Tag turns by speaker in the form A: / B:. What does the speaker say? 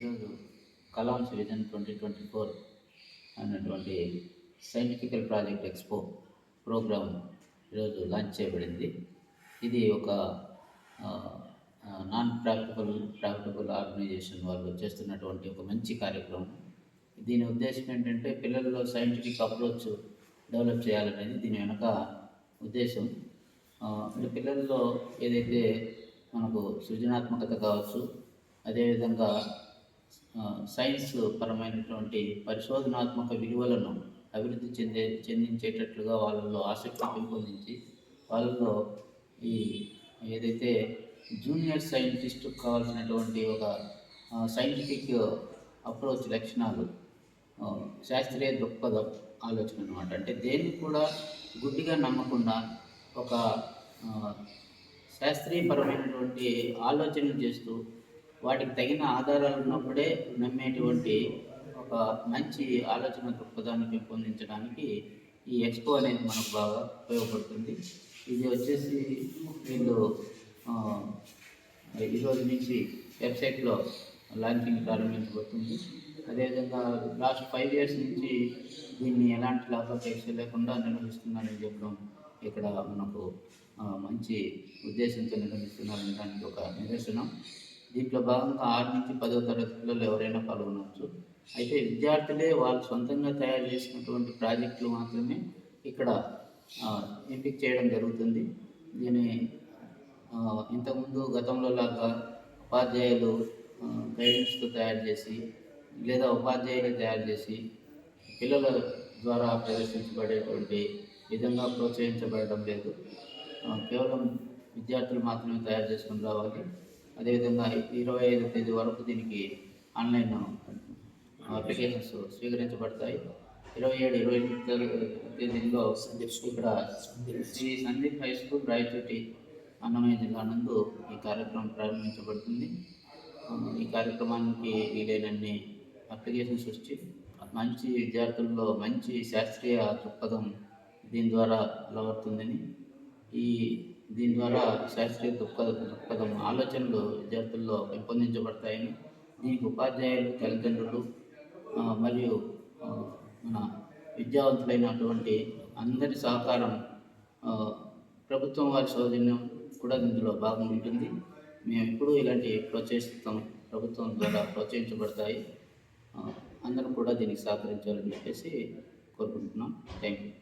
A: ఈరోజు కలామ్స్ విజన్ 2024 అన్నటువంటి సైంటిఫికల్ project expo programme ఈరోజు లాంచ్ చేయబడింది. ఇది ఒక నాన్ ప్రాఫిటబుల్ ఆర్గనైజేషన్ వాళ్ళు చేస్తున్నటువంటి ఒక మంచి కార్యక్రమం. దీని ఉద్దేశం ఏంటంటే పిల్లల్లో సైంటిఫిక్ అప్రోచ్ డెవలప్ చేయాలనేది దీని వెనక ఉద్దేశం. అంటే పిల్లల్లో ఏదైతే మనకు సృజనాత్మకత కావచ్చు, అదేవిధంగా సైన్స్ పరమైనటువంటి పరిశోధనాత్మక విలువలను అభివృద్ధి చెందించేటట్లుగా వాళ్ళలో ఆసక్తి పెంపొందించి వాళ్ళలో ఈ ఏదైతే జూనియర్ సైంటిస్ట్కి కావాల్సినటువంటి ఒక సైంటిఫిక్ అప్రోచ్ లక్షణాలు, శాస్త్రీయ దృక్పథం ఆలోచన అనమాట. అంటే దేన్ని కూడా గుడ్డిగా నమ్మకుండా ఒక శాస్త్రీయపరమైనటువంటి ఆలోచనలు చేస్తూ వాటికి తగిన ఆధారాలు ఉన్నప్పుడే నమ్మేటువంటి ఒక మంచి ఆలోచన దృక్పథాన్ని పెంపొందించడానికి ఈ ఎక్స్పో అనేది మనకు బాగా ఉపయోగపడుతుంది. ఇది వచ్చేసి వీళ్ళు ఈరోజు నుంచి వెబ్సైట్లో లాంచింగ్ ప్రారంభించబడుతుంది. అదేవిధంగా లాస్ట్ 5 years నుంచి దీన్ని ఎలాంటి లాభాపేక్ష లేకుండా నిర్వహిస్తున్నారని చెప్పడం ఇక్కడ మనకు మంచి ఉద్దేశంతో నిర్వహిస్తున్నారనే దానికి ఒక నిదర్శనం. దీంట్లో భాగంగా 6 నుంచి 10వ తరగతి పిల్లలు ఎవరైనా పాల్గొనవచ్చు. అయితే విద్యార్థులే వాళ్ళు సొంతంగా తయారు చేసినటువంటి ప్రాజెక్టులు మాత్రమే ఇక్కడ ఎంపిక చేయడం జరుగుతుంది. దీని ఇంతకుముందు గతంలో లాగా ఉపాధ్యాయులు గైడెన్స్తో తయారు చేసి లేదా ఉపాధ్యాయులే తయారు చేసి పిల్లల ద్వారా ప్రదర్శించబడేటువంటి విధంగా ప్రోత్సహించబడడం లేదు. కేవలం విద్యార్థులు మాత్రమే తయారు చేసుకుని రావాలి. అదేవిధంగా 25వ తేదీ వరకు దీనికి ఆన్లైన్ అప్లికేషన్స్ స్వీకరించబడతాయి. 27, 28 తేదీల్లో ఇక్కడ శ్రీ సందీప్ హై స్కూల్ రాయచోటి అన్నమయ్య జిల్లా నందు ఈ కార్యక్రమం ప్రారంభించబడుతుంది. ఈ కార్యక్రమానికి వీలైనన్ని అప్లికేషన్స్ వచ్చి మంచి విద్యార్థుల్లో మంచి శాస్త్రీయ దృక్పథం దీని ద్వారా అలవడుతుందని, దీని ద్వారా శాస్త్రీయ దృక్పథం ఆలోచనలు విద్యార్థుల్లో పెంపొందించబడతాయని, దీనికి ఉపాధ్యాయులు, తల్లిదండ్రులు మరియు మన విద్యావంతులైనటువంటి అందరి సహకారం, ప్రభుత్వం వారి సౌజన్యం కూడా ఇందులో భాగం ఉంటుంది. మేము ఎప్పుడూ ఇలాంటి ప్రోత్సహిస్తాం, ప్రభుత్వం ద్వారా ప్రోత్సహించబడతాయి. అందరూ కూడా దీనికి సహకరించాలని చెప్పేసి కోరుకుంటున్నాం. Thank you.